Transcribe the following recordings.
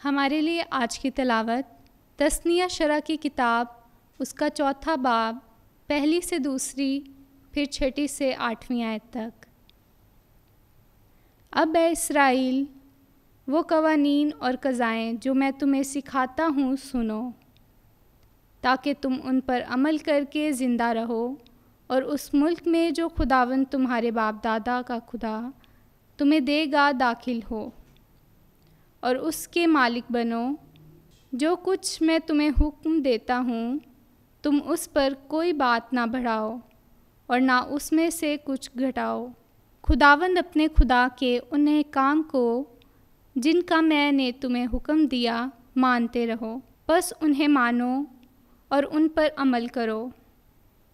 हमारे लिए आज की तिलावत तस्निया शरा की किताब उसका चौथा बाब पहली से दूसरी फिर छठी से 8वीं आयत तक। अब ए इसराइल, वो कवानीन और क़ज़ाएँ जो मैं तुम्हें सिखाता हूँ सुनो, ताकि तुम उन पर अमल करके ज़िंदा रहो और उस मुल्क में जो खुदावंद तुम्हारे बाप दादा का खुदा तुम्हें देगा दाखिल हो और उसके मालिक बनो। जो कुछ मैं तुम्हें हुक्म देता हूँ तुम उस पर कोई बात ना बढ़ाओ और ना उसमें से कुछ घटाओ। खुदावंद अपने खुदा के उन काम को जिनका मैंने तुम्हें हुक्म दिया मानते रहो, बस उन्हें मानो और उन पर अमल करो,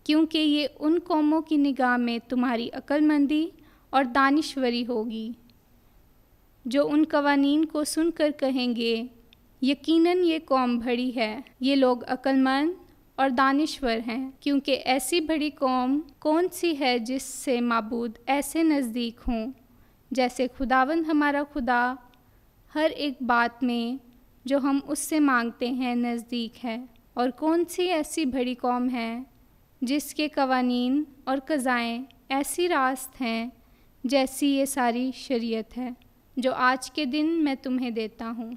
क्योंकि ये उन कौमों की निगाह में तुम्हारी अक्लमंदी और दानिशवरी होगी, जो उन कवानीन को सुनकर कहेंगे यकीनन ये कौम बड़ी है, ये लोग अक्लमंद और दानिश्वर हैं। क्योंकि ऐसी बड़ी कौम कौन सी है जिससे माबूद ऐसे नज़दीक हों जैसे खुदावंद हमारा खुदा हर एक बात में जो हम उससे मांगते हैं नज़दीक है। और कौन सी ऐसी बड़ी कौम है जिसके कवानीन और क़ज़ाएँ ऐसी रास्त हैं जैसी ये सारी शरीयत है जो आज के दिन मैं तुम्हें देता हूँ।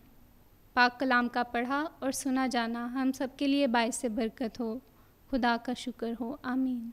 पाक कलाम का पढ़ा और सुना जाना हम सब के लिए बाइस बरकत हो। खुदा का शुक्र हो। आमीन।